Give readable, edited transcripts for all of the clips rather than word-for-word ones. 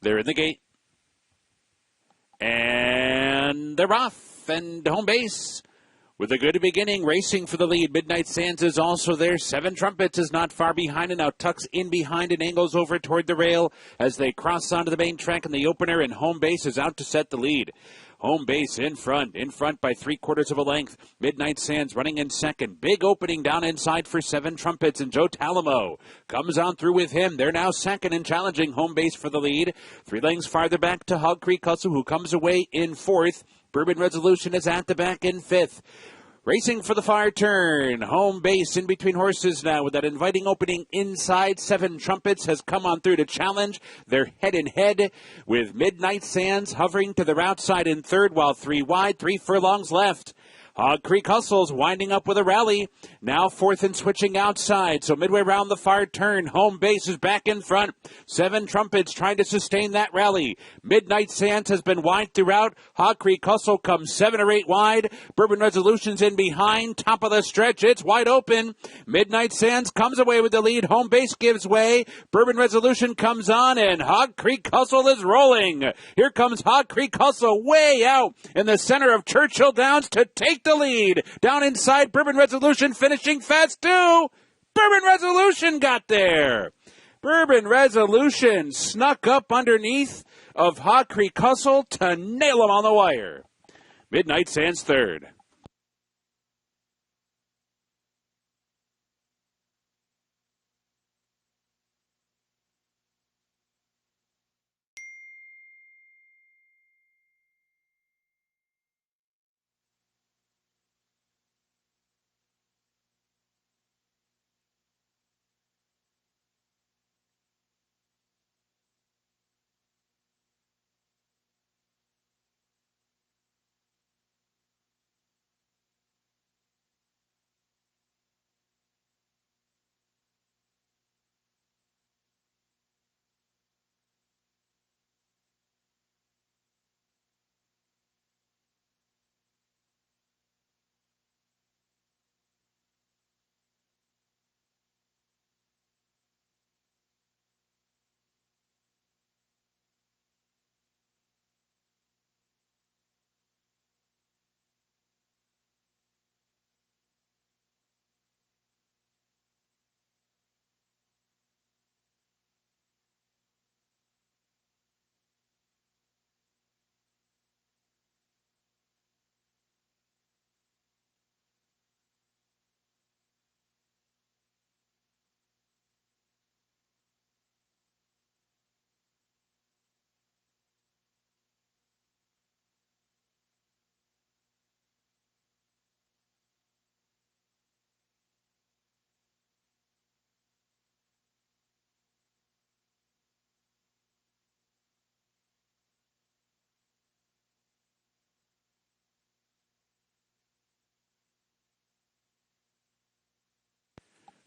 They're in the gate. And they're off. And home base with a good beginning, racing for the lead. Midnight Sands is also there. Seven Trumpets is not far behind and now tucks in behind and angles over toward the rail as they cross onto the main track in the opener, and home base is out to set the lead. Home base in front by 3/4 of a length. Midnight Sands running in second. Big opening down inside for Seven Trumpets, and Joe Talamo comes on through with him. They're now second and challenging home base for the lead. 3 lengths farther back to Hog Creek Hustle, who comes away in fourth. Bourbon Resolution is at the back in fifth. Racing for the far turn. Home base in between horses now with that inviting opening inside. Seven Trumpets has come on through to challenge. They're head in head with Midnight Sands hovering to their outside in third, while 3 wide, 3 furlongs left. Hog Creek Hustle's winding up with a rally. Now fourth and switching outside. So midway round the far turn, home base is back in front. Seven Trumpets trying to sustain that rally. Midnight Sands has been wide throughout. Hog Creek Hustle comes 7 or 8 wide. Bourbon Resolution's in behind. Top of the stretch. It's wide open. Midnight Sands comes away with the lead. Home base gives way. Bourbon Resolution comes on, and Hog Creek Hustle is rolling. Here comes Hog Creek Hustle way out in the center of Churchill Downs to take the lead. Down inside, Bourbon Resolution finishing fast too. Bourbon Resolution got there. Bourbon Resolution snuck up underneath of Hog Creek Hustle to nail him on the wire. Midnight Sands third.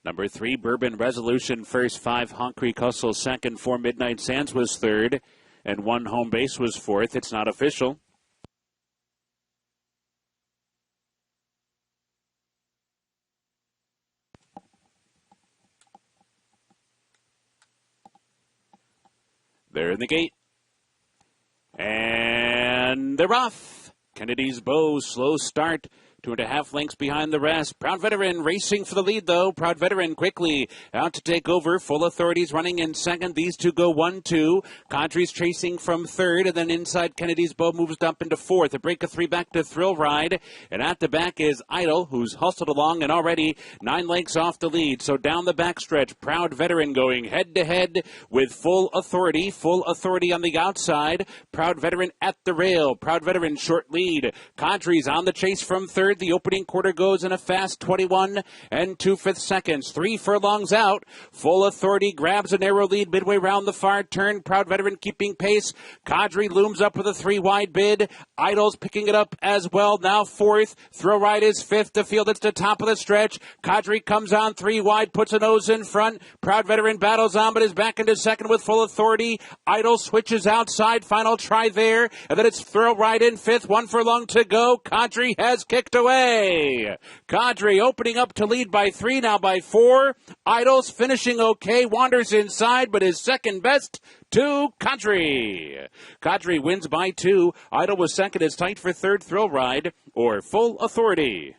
Number 3, Bourbon Resolution first, 5, Hog Creek Hustle second, 4, Midnight Sands was third, and 1, home base was fourth. It's not official. They're in the gate. And they're off. Kennedy's Bow, slow start. 2.5 lengths behind the rest. Proud Veteran racing for the lead, though. Proud Veteran quickly out to take over. Full Authority's running in second. These two go 1-2. Kadri's chasing from third, and then inside Kennedy's Bow moves up into fourth. A break of 3 back to Thrill Ride, and at the back is Idle, who's hustled along and already 9 lengths off the lead. So down the backstretch, Proud Veteran going head-to-head with Full Authority. Full Authority on the outside. Proud Veteran at the rail. Proud Veteran short lead. Kadri's on the chase from third. The opening quarter goes in a fast 21 and 2/5 seconds. 3 furlongs out. Full Authority grabs a narrow lead midway round the far turn. Proud Veteran keeping pace. Kadri looms up with a 3 wide bid. Idle's picking it up as well. Now fourth. Thrill Ride is fifth. To field it's the top of the stretch. Kadri comes on 3 wide, puts a nose in front. Proud Veteran battles on, but is back into second with Full Authority. Idle switches outside. Final try there. And then it's Thrill Ride in fifth. 1 furlong to go. Kadri has kicked away. away. Cadre opening up to lead by 3, now by 4. Idols finishing okay. Wanders inside, but is second best to Cadre. Cadre wins by 2. Idol was second, is tight for third. Thrill Ride or Full Authority.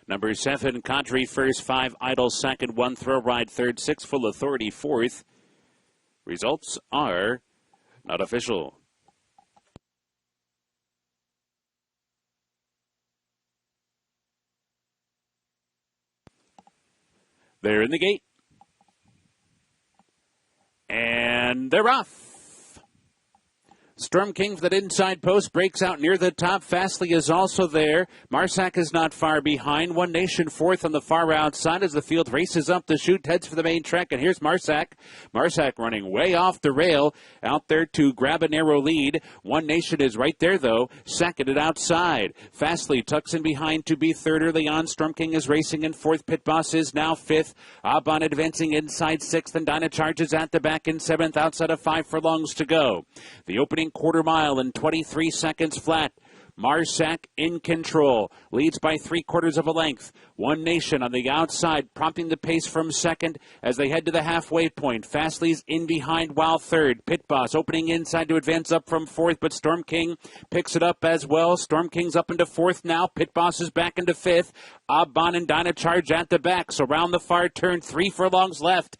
Number 7, Cadre first, 5, Idol second, 1, Thrill Ride third, 6, Full Authority fourth. Results are not official. They're in the gate. And they're off. Storm King for that inside post breaks out near the top. Fastly is also there. Marsac is not far behind. One Nation fourth on the far outside as the field races up the chute, heads for the main track. And here's Marsac. Marsac running way off the rail out there to grab a narrow lead. One Nation is right there, though. Seconded outside. Fastly tucks in behind to be third early on. Storm King is racing in fourth. Pit Boss is now fifth. Abon advancing inside sixth. And Dinah Charges at the back in seventh outside of 5 furlongs to go. The opening quarter mile in 23 seconds flat. Marsac in control, leads by 3/4 of a length. One Nation on the outside, prompting the pace from second as they head to the halfway point. Fastly's in behind while third. Pit Boss opening inside to advance up from fourth, but Storm King picks it up as well. Storm King's up into fourth now. Pit Boss is back into fifth. Abon and Dinah Charge at the back. So round the far turn, 3 furlongs left.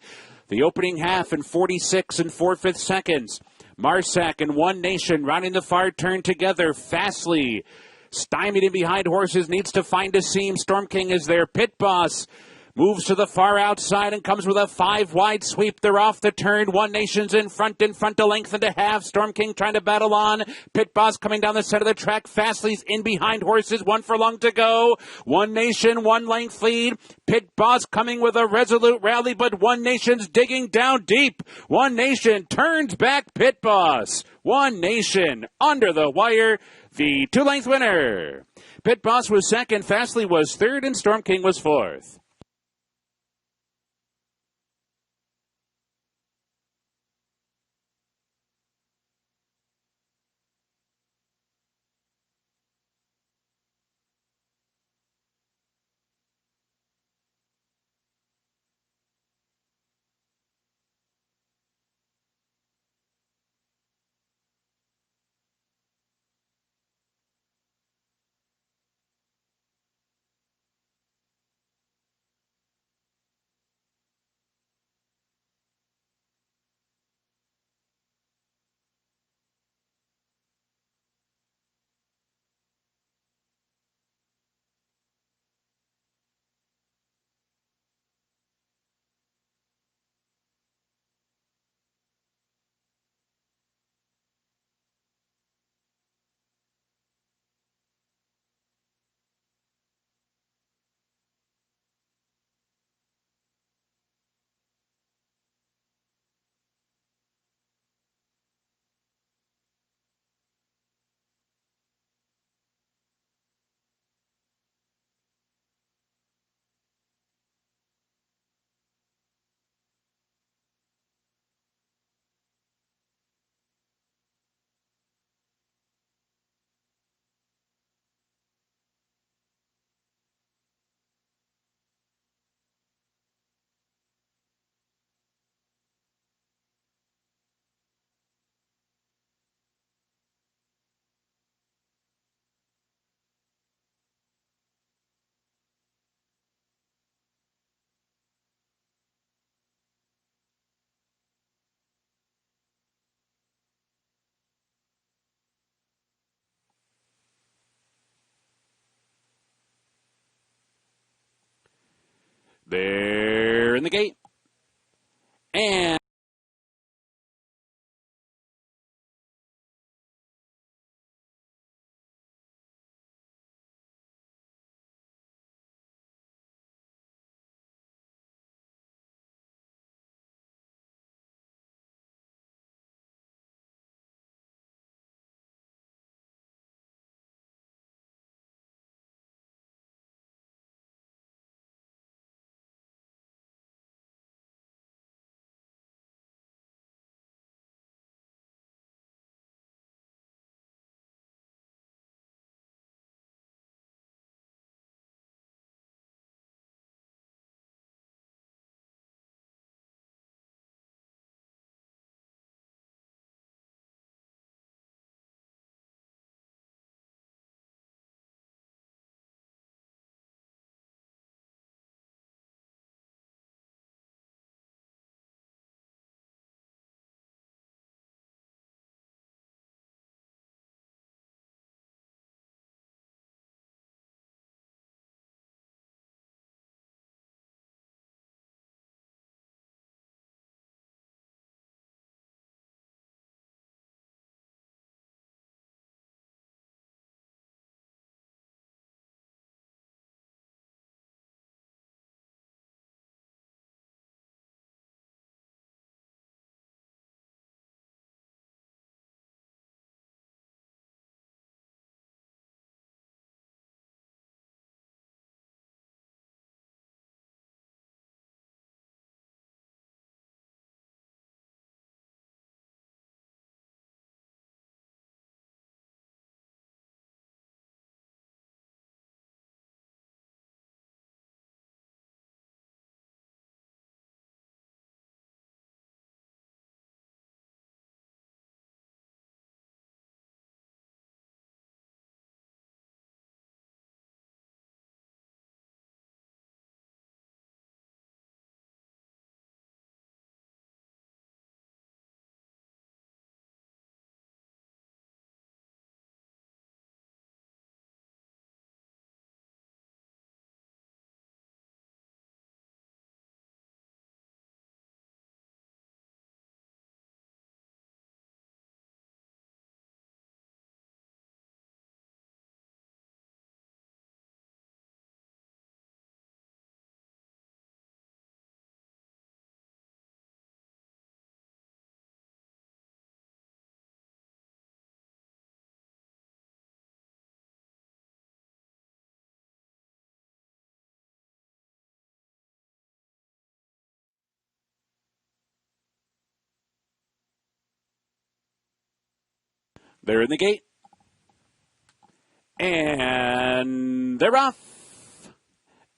The opening half in 46 and 4/5 seconds. Marsac and One Nation rounding the far turn together. Fastly stymied in behind horses, needs to find a seam. Storm King is there. Pit Boss moves to the far outside and comes with a 5-wide sweep. They're off the turn. One Nation's in front a length and a half. Storm King trying to battle on. Pit Boss coming down the center of the track. Fastly's in behind horses. 1 furlong to go. One Nation, 1 length lead. Pit Boss coming with a resolute rally, but One Nation's digging down deep. One Nation turns back Pit Boss. One Nation under the wire, the 2-length winner. Pit Boss was second. Fastly was third, and Storm King was fourth. They're in the gate. And they're in the gate. And they're off.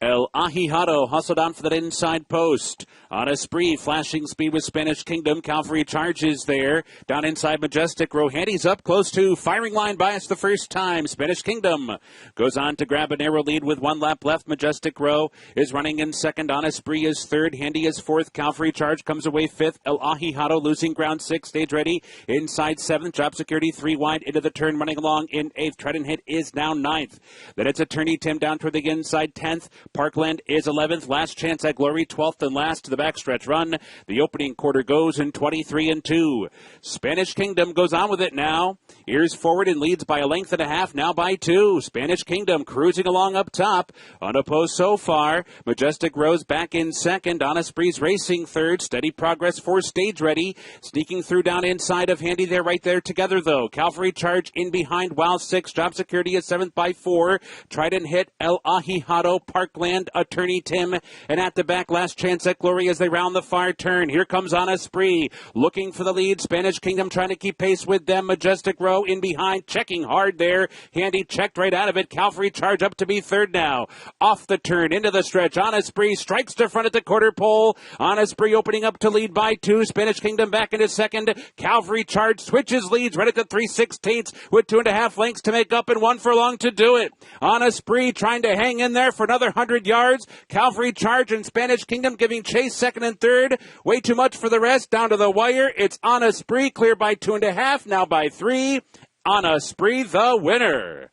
El Ahijado hustled on for that inside post. On a spree, flashing speed with Spanish Kingdom. Cavalry charges there. Down inside Majestic Row. Handy's up close to firing line bias the first time. Spanish Kingdom goes on to grab a narrow lead with 1 lap left. Majestic Row is running in second. On a spree is third. Handy is fourth. Cavalry charge comes away fifth. El Ahijado losing ground 6. Stage ready. Inside 7th. Job security 3 wide into the turn. Running along in 8th. Tread and hit is now 9th. Then it's Attorney Tim down toward the inside 10th. Parkland is 11th. Last Chance at Glory 12th and last to the backstretch run. The opening quarter goes in 23-2. Spanish Kingdom goes on with it now. Ears forward and leads by a length and a half, now by 2. Spanish Kingdom cruising along up top. Unopposed so far. Majestic Rose back in second. On a Spree's racing third. Steady progress for Stage Ready. Sneaking through down inside of Handy. They're right there together though. Cavalry Charge in behind while 6. Job Security is 7th by 4. Trident Hit, El Ahijado, Parkland, Attorney Tim, and at the back, Last Chance at Glory as they round the far turn. Here comes On a Spree, looking for the lead. Spanish Kingdom trying to keep pace with them. Majestic Row in behind, checking hard there. Handy checked right out of it. Cavalry Charge up to be third now. Off the turn, into the stretch. On a Spree strikes to front at the quarter pole. On a Spree opening up to lead by 2. Spanish Kingdom back into second. Cavalry Charge switches leads right at the 3/16 with 2.5 lengths to make up and 1 furlong to do it. On a Spree trying to hang in there for another 100 yards. Cavalry Charge and Spanish Kingdom giving chase second and third. Way too much for the rest. Down to the wire. It's On a Spree clear by 2.5, now by 3. On a Spree the winner.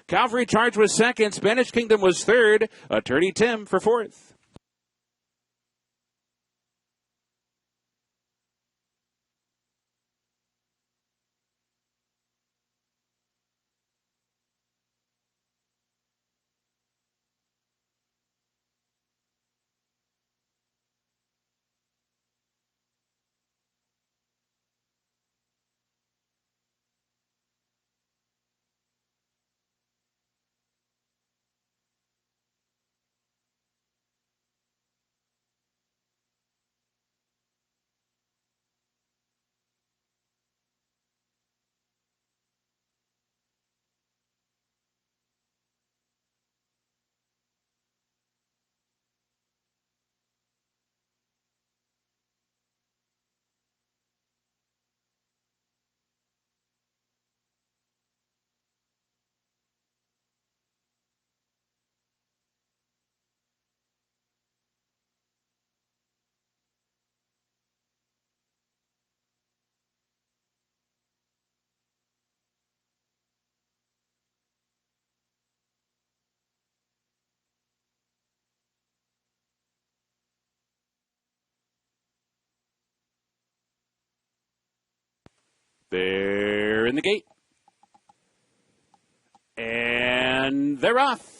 Cavalry Charge was second. Spanish Kingdom was third. Attorney Tim for fourth. They're in the gate. And they're off.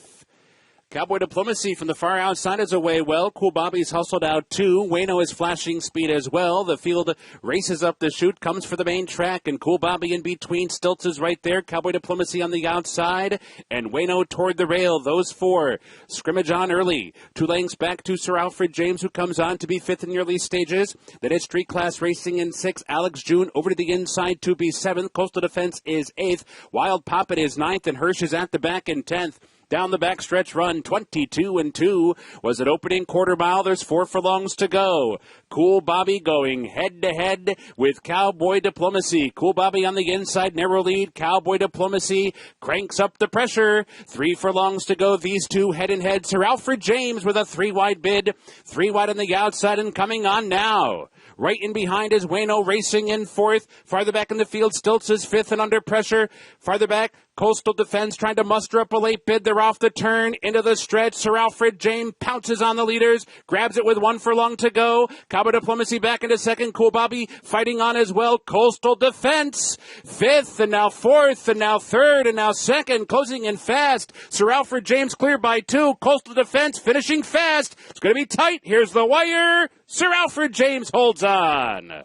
Cowboy Diplomacy from the far outside is away well. Cool Bobby's hustled out too. Wayno is flashing speed as well. The field races up the chute, comes for the main track, and Cool Bobby in between. Stilts is right there. Cowboy Diplomacy on the outside, and Wayno toward the rail. Those four scrimmage on early. 2 lengths back to Sir Alfred James, who comes on to be 5th in the early stages. Then it's Street Class Racing in 6th. Alex June over to the inside to be 7th. Coastal Defense is 8th. Wild Poppet is 9th, and Hirsch is at the back in 10th. Down the backstretch run, 22-2. Was it opening quarter mile? There's 4 furlongs to go. Cool Bobby going head-to-head with Cowboy Diplomacy. Cool Bobby on the inside, narrow lead. Cowboy Diplomacy cranks up the pressure. 3 furlongs to go. These two head-and-head. Sir Alfred James with a 3-wide bid. 3 wide on the outside and coming on now. Right in behind is Wayno racing in 4th. Farther back in the field, Stilts is 5th and under pressure. Farther back, Coastal Defense trying to muster up a late bid. They're off the turn into the stretch. Sir Alfred James pounces on the leaders, grabs it with 1 furlong to go. Cowboy Diplomacy back into 2nd. Cool Bobby fighting on as well. Coastal Defense 5th and now 4th and now 3rd and now 2nd. Closing in fast. Sir Alfred James clear by 2. Coastal Defense finishing fast. It's going to be tight. Here's the wire. Sir Alfred James holds on.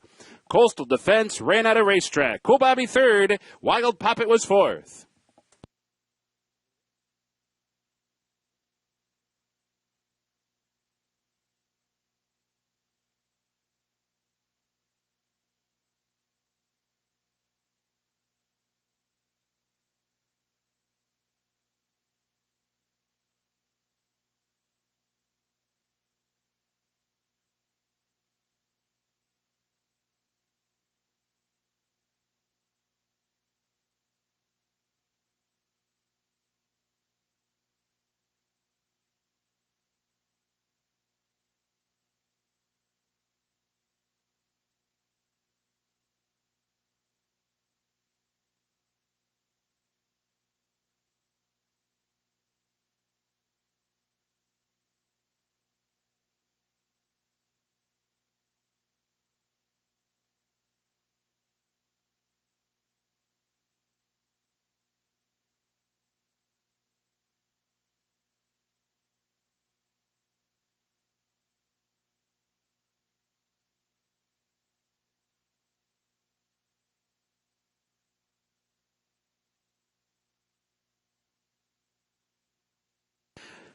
Coastal Defense ran out of racetrack. Cool Bobby 3rd. Wild Poppet was 4th.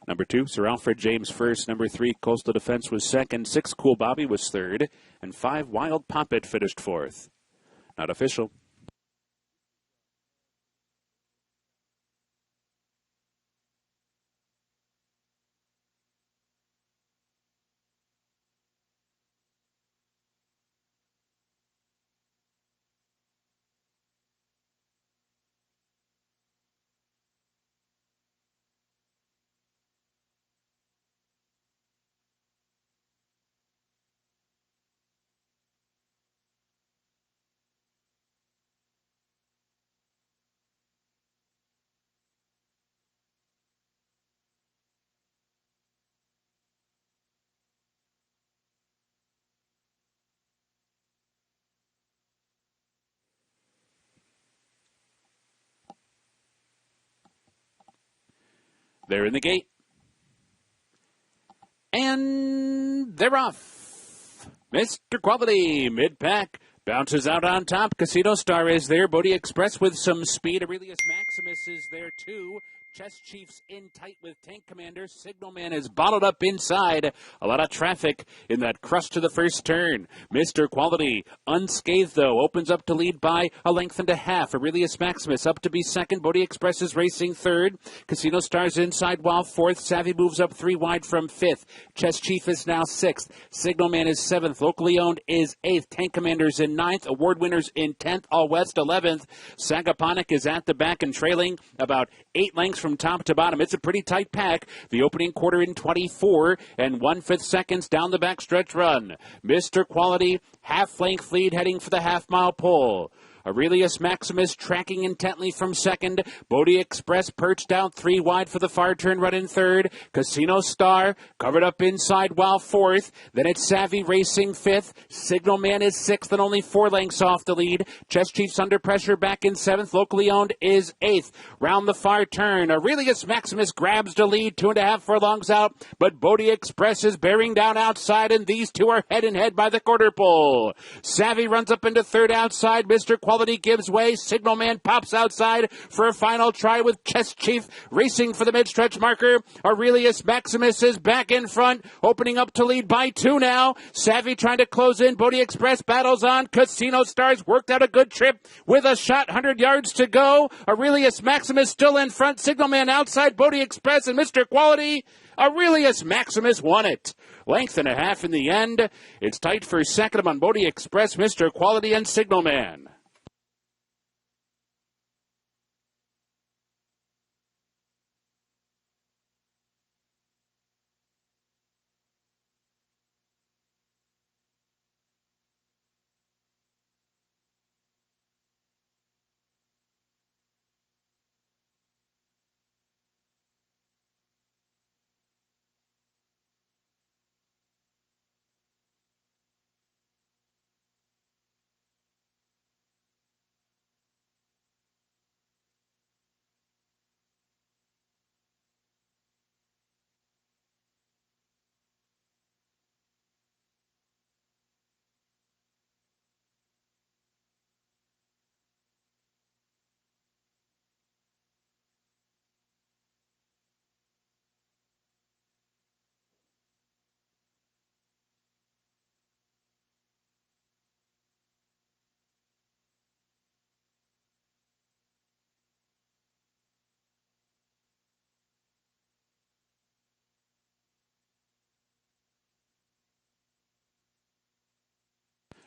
Number 2, Sir Alfred James 1st. Number 3, Coastal Defense was 2nd. 6, Cool Bobby was 3rd. And 5, Wild Poppet finished 4th. Not official. They're in the gate. And they're off. Mr. Quality, mid-pack, bounces out on top. Casino Star is there. Bodie Express with some speed. Aurelius Maximus is there too. Chess Chiefs in tight with Tank Commander. Signalman is bottled up inside. A lot of traffic in that crust to the first turn. Mr. Quality, unscathed though, opens up to lead by a length and a half. Aurelius Maximus up to be 2nd. Bodie Express is racing 3rd. Casino Stars inside while 4th. Savvy moves up 3 wide from 5th. Chess Chief is now 6th. Signalman is 7th. Locally owned is 8th. Tank Commander's in 9th. Award winners in 10th. All West 11th. Sagaponic is at the back and trailing about 8 lengths from top to bottom. It's a pretty tight pack. The opening quarter in 24 and 1/5 seconds down the backstretch run. Mr. Quality, half-length lead heading for the half-mile pole. Aurelius Maximus tracking intently from second. Bodie Express perched out 3 wide for the far turn run in third. Casino Star covered up inside while fourth. Then it's Savvy Racing fifth. Signal Man is sixth and only 4 lengths off the lead. Chess Chiefs Under Pressure back in seventh. Locally owned is eighth. Round the far turn, Aurelius Maximus grabs the lead, 2.5 furlongs out, but Bodie Express is bearing down outside, and these two are head and head by the quarter pole. Savvy runs up into third outside. Mr. Quality gives way. Signal Man pops outside for a final try with Chess Chief racing for the mid-stretch marker. Aurelius Maximus is back in front, opening up to lead by 2 now. Savvy trying to close in. Bodie Express battles on. Casino Stars worked out a good trip with a shot, 100 yards to go. Aurelius Maximus still in front. Signal Man outside. Bodie Express and Mr. Quality. Aurelius Maximus won it. Length and a half in the end. It's tight for second among Bodie Express, Mr. Quality, and Signal Man.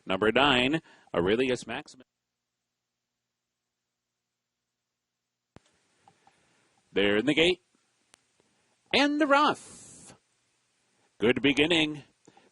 Number 9, Aurelius Maximus. They're in the gate. And the rough. Good beginning.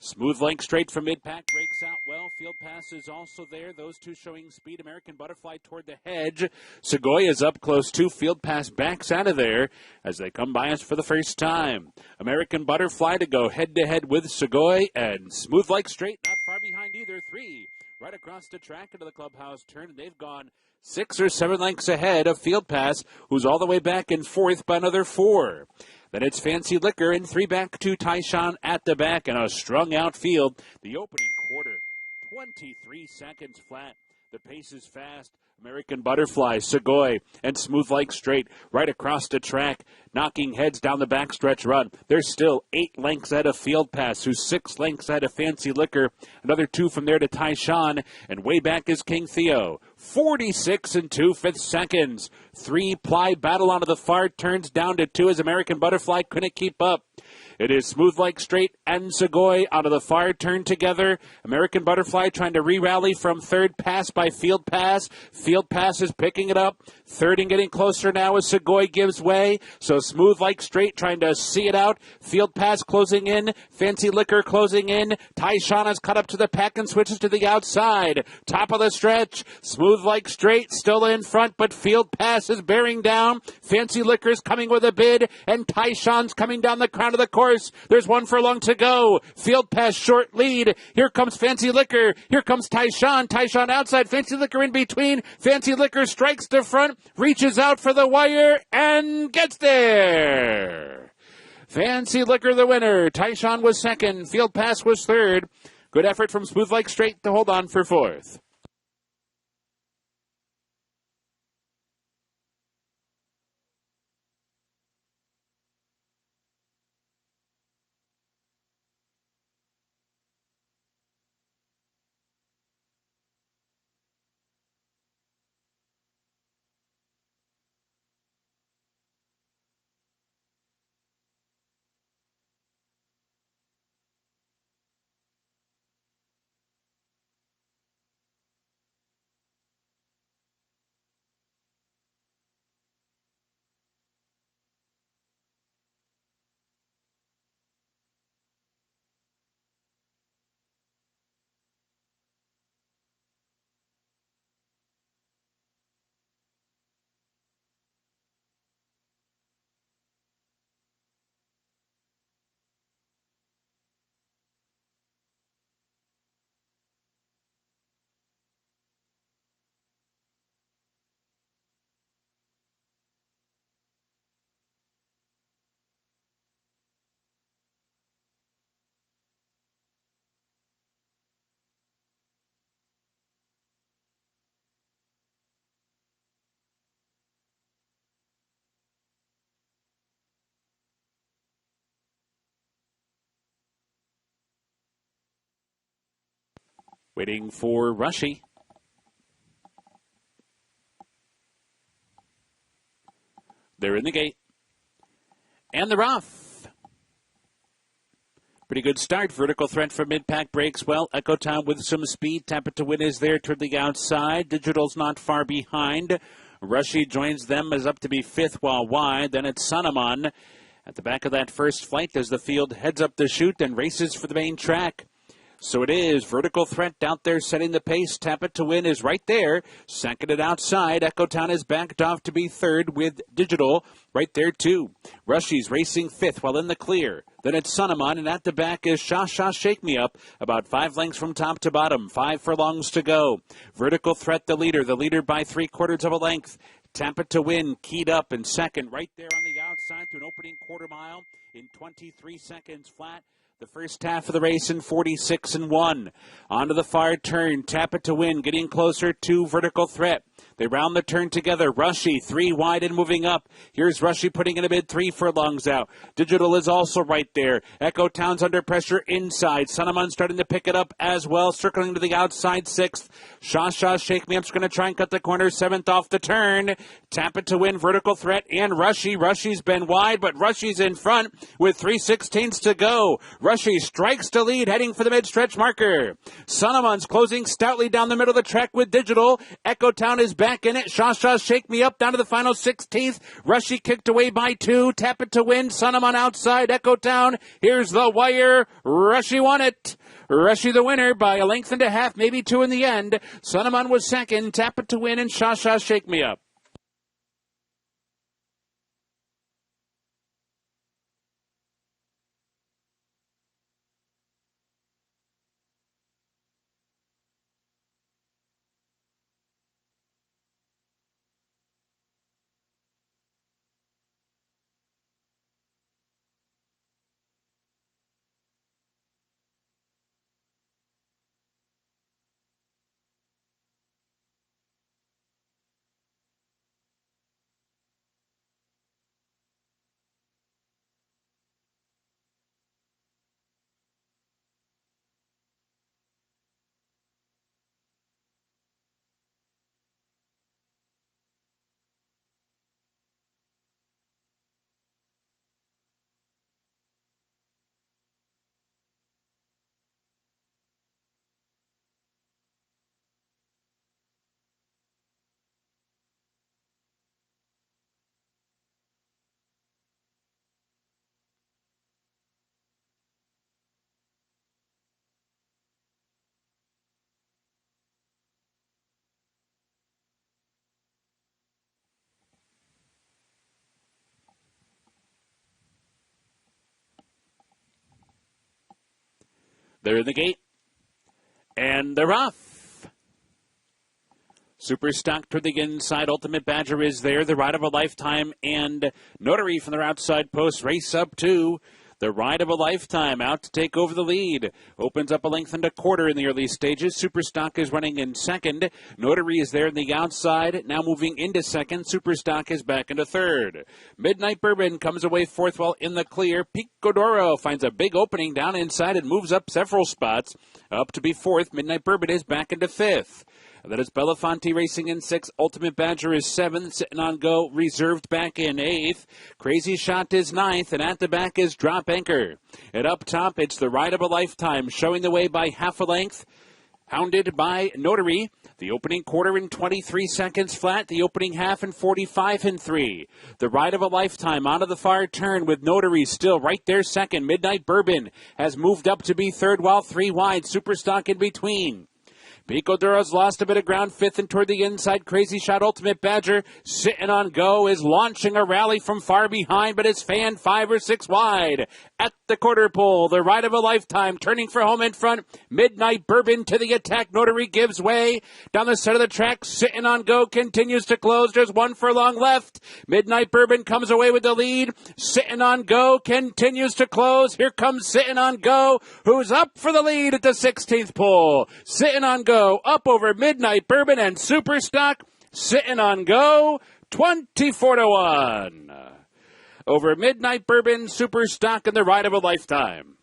Smooth length straight from mid-pack, breaks out well. Field Pass is also there. Those two showing speed. American Butterfly toward the hedge. Segoya's up close too. Field Pass backs out of there as they come by us for the first time. American Butterfly to go head-to-head with Segoy, and Smooth like straight, not far behind either. 3 right across the track into the clubhouse turn. They've gone 6 or 7 lengths ahead of Field Pass, who's all the way back in fourth by another 4. Then it's Fancy Liquor in 3 back to Tyshawn at the back and a strung out field. The opening quarter, 23 seconds flat. The pace is fast. American Butterfly, Segoy, and Smooth Like Straight right across the track, knocking heads down the backstretch run. There's still 8 lengths out of Field Pass, who's 6 lengths out of Fancy Liquor. Another 2 from there to Tyshawn, and way back is King Theo. 46 and 2/5 seconds. 3-ply battle onto the far turns down to 2 as American Butterfly couldn't keep up. It is Smooth Like Straight and Segoy onto the far turn together. American Butterfly trying to re-rally from third, pass by Field Pass. Field Pass is picking it up. Third and getting closer now as Segoy gives way. So Smooth Like Straight trying to see it out. Field Pass closing in. Fancy Liquor closing in. Tyshawn has cut up to the pack and switches to the outside. Top of the stretch. Smooth Like Straight still in front, but Field Pass is bearing down. Fancy Liquor's coming with a bid, and Tyshawn's coming down the crown of the course. There's 1 furlong to go. Field Pass short lead. Here comes Fancy Liquor. Here comes Tyshawn. Tyshawn outside. Fancy Liquor in between. Fancy Liquor strikes to front, reaches out for the wire, and gets there. Fancy Liquor the winner. Tyshawn was second. Field Pass was third. Good effort from Smooth Like Straight to hold on for fourth. Waiting for Rushy. They're in the gate. And they're off. Pretty good start. Vertical Threat from mid-pack breaks well. Echo Town with some speed. Tap It to Win is there toward the outside. Digital's not far behind. Rushy joins them as up to be fifth while wide. Then it's Sonamon at the back of that first flight as the field heads up the chute and races for the main track. So it is Vertical Threat out there setting the pace. Tap It to Win is right there. Second and outside. Echo Town is backed off to be third with Digital right there too. Rushy's racing fifth while in the clear. Then it's Sonamon, and at the back is Sha Sha Shake Me Up, about 5 lengths from top to bottom. 5 furlongs to go. Vertical Threat the leader by 3/4 of a length. Tap It to Win keyed up in second right there on the outside to an opening quarter mile in 23 seconds flat. The first half of the race in 46 and 1. Onto the far turn. Tap It to Win, getting closer to Vertical Threat. They round the turn together. Rushy, 3 wide and moving up. Here's Rushy putting in a bid 3 furlongs out. Digital is also right there. Echo Town's under pressure inside. Sonamon starting to pick it up as well, circling to the outside 6th. Sha Sha Shake Me Up's going to try and cut the corner 7th off the turn. Tap It to Win, Vertical Threat, and Rushy. Rushy's been wide, but Rushy's in front with 3/16 to go. Rushy strikes to lead, heading for the mid-stretch marker. Sonamon's closing stoutly down the middle of the track with Digital. Echo Town is back in it. Sha Sha Shake Me Up down to the final 16th. Rushy kicked away by 2. Tap It to Win. Sonamon outside. Echo Town. Here's the wire. Rushy won it. Rushy the winner by a length and a half, maybe 2 in the end. Sonamon was second. Tap It to Win and Sha Sha Shake Me Up. They're in the gate. And they're off. Super Stock toward the inside. Ultimate Badger is there. The Ride of a Lifetime and Notary from their outside post race up to the Ride of a Lifetime out to take over the lead. Opens up a length and a quarter in the early stages. Super Stock is running in second. Notary is there in the outside. Now moving into second. Super Stock is back into third. Midnight Bourbon comes away fourth while in the clear. Picodoro finds a big opening down inside and moves up several spots. Up to be fourth. Midnight Bourbon is back into fifth. And then it's Belafonte racing in sixth. Ultimate Badger is seventh. Sitting on Go, reserved back in eighth. Crazy Shot is ninth. And at the back is Drop Anchor. And up top, it's the Ride of a Lifetime, showing the way by half a length. Hounded by Notary. The opening quarter in 23 seconds flat. The opening half in 45 and 3. The Ride of a Lifetime onto the far turn with Notary still right there second. Midnight Bourbon has moved up to be third while 3 wide. Super Stock in between. Pico Duro's lost a bit of ground, fifth and toward the inside. Crazy Shot Ultimate Badger sitting on Go is launching a rally from far behind, but it's fanned 5 or 6 wide. At the quarter pole, the Ride of a Lifetime turning for home in front. Midnight Bourbon to the attack. Notary gives way. Down the center of the track, sitting on Go continues to close. There's 1 furlong left. Midnight Bourbon comes away with the lead. Sitting on Go continues to close. Here comes Sitting on Go, who's up for the lead at the 16th pole. Sitting on Go up over Midnight Bourbon and Super Stock. Sitting on Go, 24-1. Over Midnight Bourbon, Super Stock, and the Ride of a Lifetime.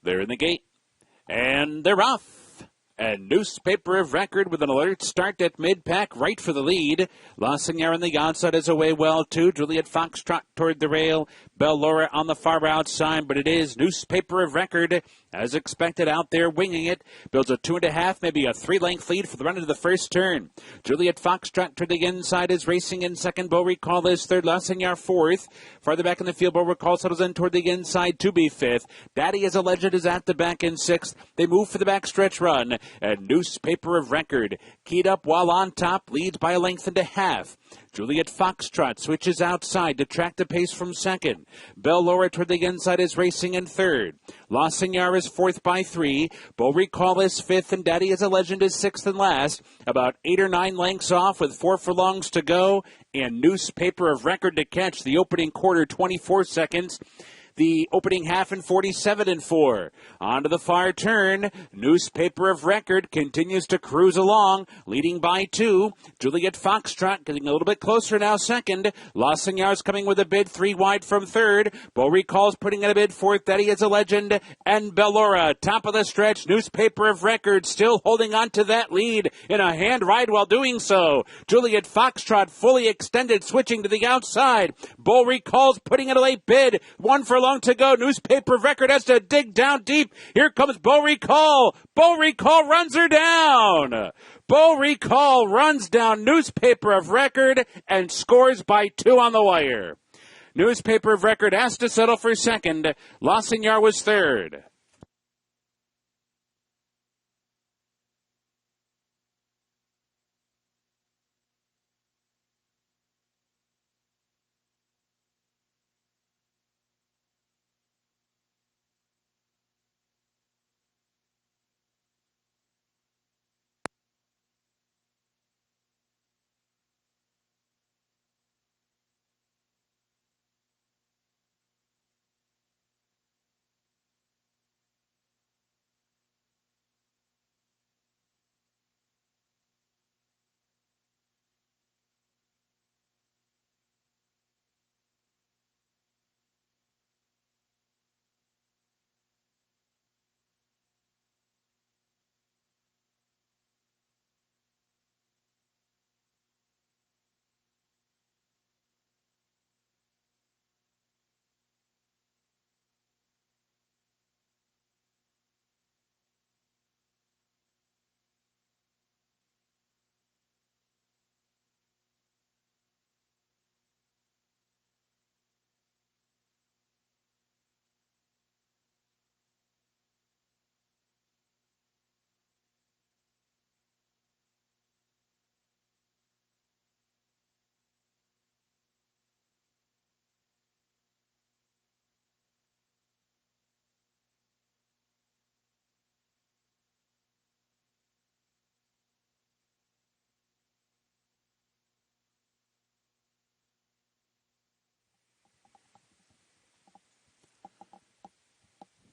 They're in the gate, and they're off. And Newspaper of Record with an alert start at mid-pack, right for the lead. Lassignaire on the outside is away well, too. Juliet Foxtrot toward the rail. Belle Laura on the far outside, but it is Newspaper of Record, as expected, out there winging it. Builds a 2.5, maybe a 3-length lead for the run into the first turn. Juliet Foxtrot to the inside is racing in second. Beau Recall is third. Lassignaire fourth. Farther back in the field, Beau Recall settles in toward the inside to be fifth. Daddy is a Legend is at the back in sixth. They move for the backstretch run. And Newspaper of Record, keyed up while on top, leads by a length and a half. Juliet Foxtrot switches outside to track the pace from second. Belle Laura toward the inside is racing in third. Lassignaire is fourth by 3. Beau Recall is fifth, and Daddy is a Legend is sixth and last. About 8 or 9 lengths off with 4 furlongs to go. And Newspaper of Record to catch the opening quarter, 24 seconds. The opening half in 47-4. On to the far turn. Newspaper of Record continues to cruise along, leading by 2. Juliet Foxtrot getting a little bit closer now, second. Lassignaire's coming with a bid 3 wide from third. Beau Recall's putting in a bid fourth. Daddy is a Legend. And Belle Laura, top of the stretch. Newspaper of Record still holding on to that lead in a hand ride while doing so. Juliet Foxtrot fully extended, switching to the outside. Beau Recall's putting in a late bid. 1 furlong to go. Newspaper of Record has to dig down deep. Here comes Beau Recall. Beau Recall runs her down. Beau Recall runs down Newspaper of Record and scores by 2 on the wire. Newspaper of Record has to settle for second. Lassignaire was third.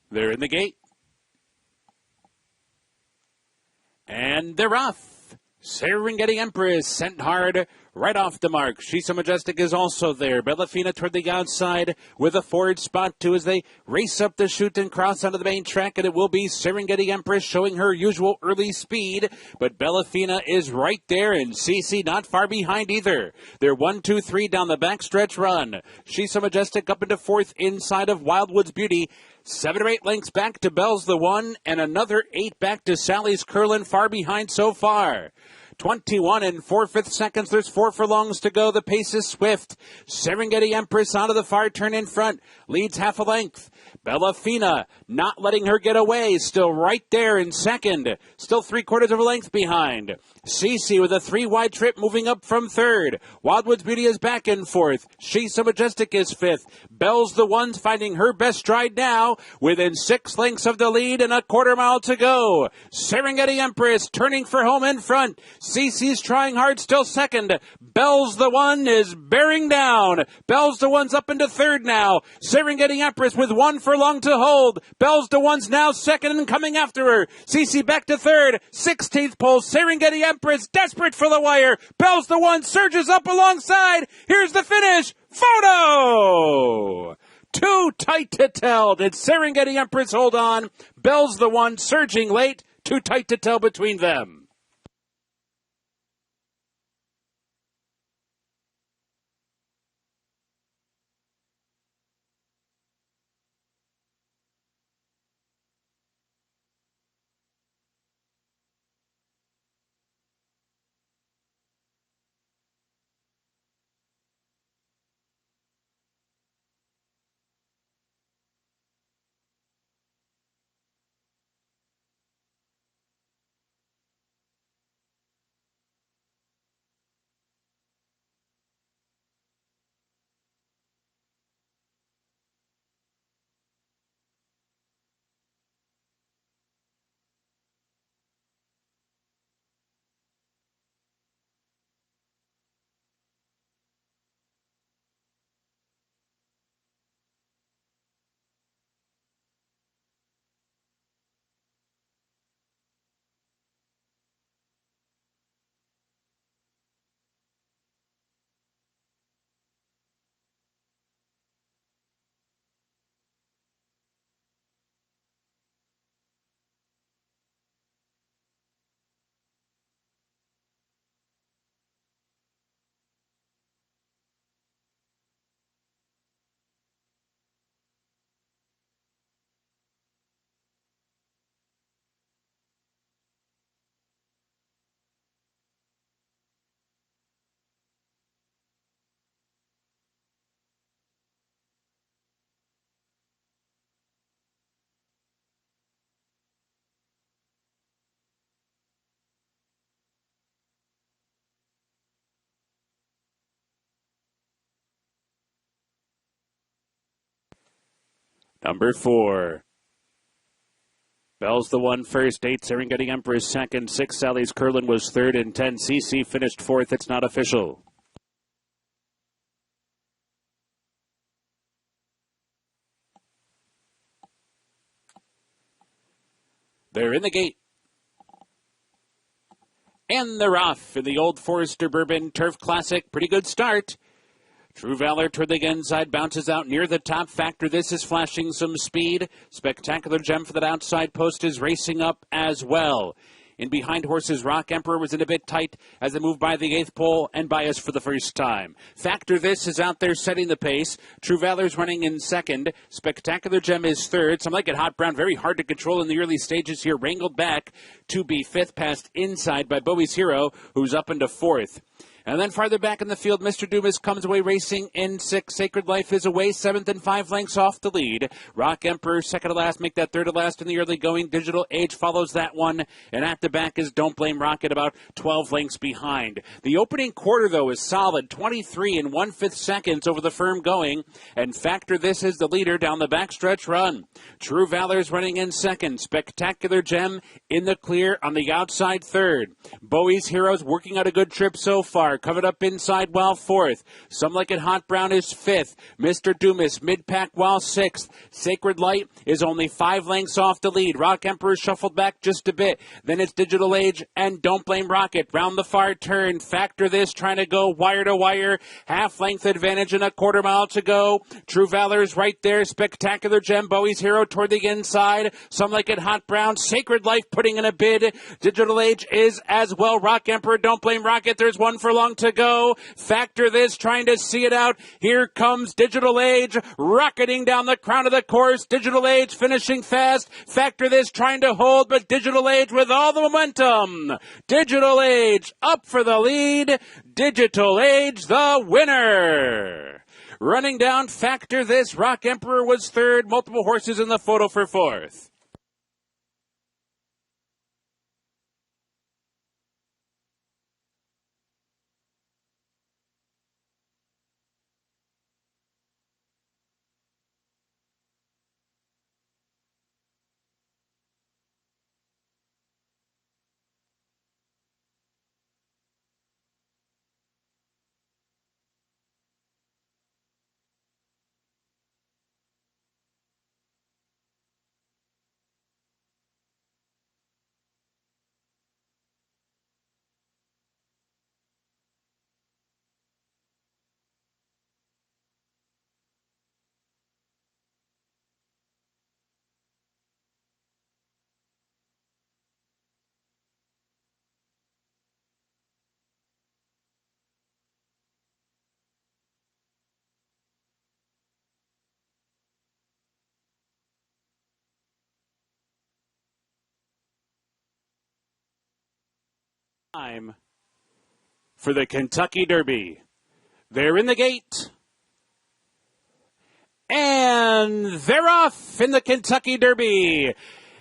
They're in the gate. And they're off. Serengeti Empress sent hard right off the mark. She's so Majestic is also there. Bellafina toward the outside with a forward spot too as they race up the chute and cross onto the main track, and it will be Serengeti Empress showing her usual early speed, but Bellafina is right there, and Cece not far behind either. They're 1, 2, 3 down the backstretch run. She's so Majestic up into fourth inside of Wildwood's Beauty. 7 or 8 lengths back to Bell's the One, and another 8 back to Sally's Curlin, far behind so far. 21 and 4/5 seconds. There's 4 furlongs to go. The pace is swift. Serengeti Empress onto the far turn in front. Leads half a length. Bellafina not letting her get away. Still right there in second. Still 3/4 of a length behind. Cece with a 3 wide trip moving up from third. Wildwood's Beauty is back in fourth. She's so Majestic is fifth. Bell's the One's finding her best stride now. Within 6 lengths of the lead and a 1/4 mile to go. Serengeti Empress turning for home in front. Cece's trying hard, still second. Bell's the One is bearing down. Bell's the One's up into third now. Serengeti Empress with 1 furlong to hold. Bell's the One's now second and coming after her. Cece back to third. 16th pole. Serengeti Empress desperate for the wire. Bell's the One surges up alongside. Here's the finish. Photo! Too tight to tell. Did Serengeti Empress hold on? Bell's the one surging late. Too tight to tell between them. Number 4. Bell's the one first, 8 Serengeti Empress second, 6 Sally's Curlin was third, and 10 CC finished fourth. It's not official. They're in the gate. And they're off in the Old Forester Bourbon Turf Classic. Pretty good start. True Valor toward the inside, bounces out near the top. Factor This is flashing some speed. Spectacular Gem for that outside post is racing up as well. In behind horses, Rock Emperor was in a bit tight as they moved by the 8th pole and by us for the first time. Factor This is out there setting the pace. True Valor's running in second. Spectacular Gem is third. Some like it Hot Brown, very hard to control in the early stages here. Wrangled back to be fifth, passed inside by Bowie's Hero, who's up into fourth. And then farther back in the field, Mr. Dumas comes away racing in 6. Sacred Life is away, 7th and 5 lengths off the lead. Rock Emperor, second to last, make that third to last in the early going. Digital Age follows that one. And at the back is Don't Blame Rocket, about 12 lengths behind. The opening quarter, though, is solid, 23 and 1/5 seconds over the firm going. And Factor This is the leader down the backstretch run. True Valor's running in second. Spectacular Gem in the clear on the outside third. Bowie's Heroes working out a good trip so far. Covered up inside while fourth. Some Like It Hot Brown is fifth. Mr. Dumas mid-pack while sixth. Sacred Light is only 5 lengths off the lead. Rock Emperor shuffled back just a bit. Then it's Digital Age and Don't Blame Rocket. Round the far turn. Factor This trying to go wire to wire. Half length advantage and a quarter mile to go. True Valor's right there. Spectacular Gem. Bowie's Hero toward the inside. Some Like It Hot Brown. Sacred Life putting in a bid. Digital Age is as well. Rock Emperor, Don't Blame Rocket. There's one for long to go. Factor This trying to see it out. Here comes Digital Age rocketing down the crown of the course. Digital Age finishing fast. Factor This trying to hold, but Digital Age with all the momentum. Digital Age up for the lead. Digital Age the winner. Running down Factor This, Rock Emperor was third. Multiple horses in the photo for fourth. Time for the Kentucky Derby. They're in the gate. And they're off in the Kentucky Derby.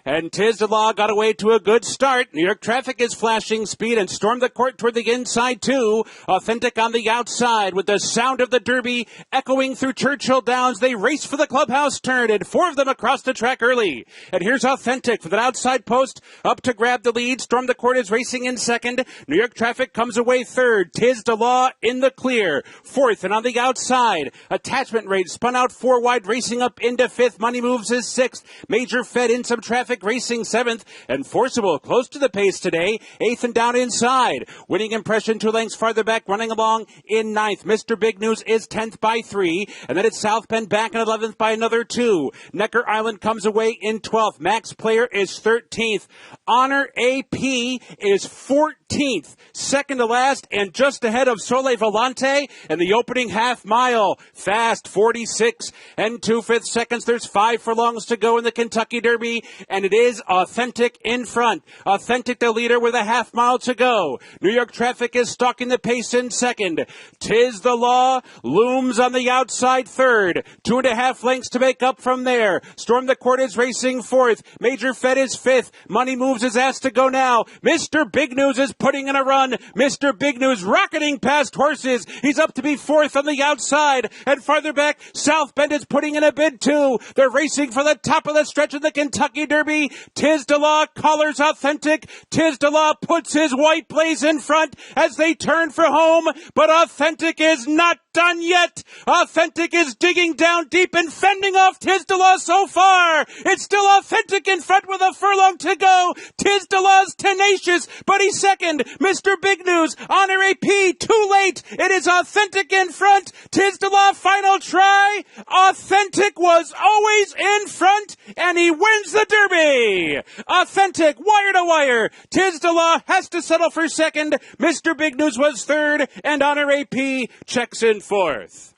And Tiz the Law got away to a good start. New York Traffic is flashing speed and stormed the court toward the inside, too. Authentic on the outside with the sound of the Derby echoing through Churchill Downs. They race for the clubhouse turn, and four of them across the track early. And here's Authentic for that outside post up to grab the lead. Storm the Court is racing in second. New York Traffic comes away third. Tiz the Law in the clear. Fourth, and on the outside, Attachment Rate spun out four wide, racing up into fifth. Money Moves is sixth. Major Fed in some traffic, racing seventh, and Forcible close to the pace today, eighth and down inside. Winning Impression 2 lengths farther back, running along in ninth. Mr. Big News is 10th by 3, and then it's South Bend back in 11th by another 2. Necker Island comes away in 12th. Max Player is 13th. Honor AP is 14th, second to last, and just ahead of Sole Volante in the opening half mile. Fast 46 and 2/5 seconds. There's 5 furlongs to go in the Kentucky Derby, and it is Authentic in front. Authentic the leader with a half mile to go. New York Traffic is stalking the pace in second. Tiz the Law looms on the outside third. 2.5 lengths to make up from there. Storm the Court is racing fourth. Major Fed is fifth. Money Moves is asked to go now. Mr. Big News is putting in a run. Mr. Big News rocketing past horses. He's up to be fourth on the outside. And farther back, South Bend is putting in a bid too. They're racing for the top of the stretch of the Kentucky Derby. Tiz the Law collars Authentic. Tiz the Law puts his white blaze in front as they turn for home. But Authentic is not done yet. Authentic is digging down deep and fending off Tiz the Law so far. It's still Authentic in front with a furlong to go. Tiz the Law's tenacious, but he's second. Mr. Big News, Honor AP, too late. It is Authentic in front. Tiz the Law, final try. Authentic was always in front, and he wins the Derby. Authentic, wire to wire. Tiz the Law has to settle for second. Mr. Big News was third, and Honor AP checks in fourth.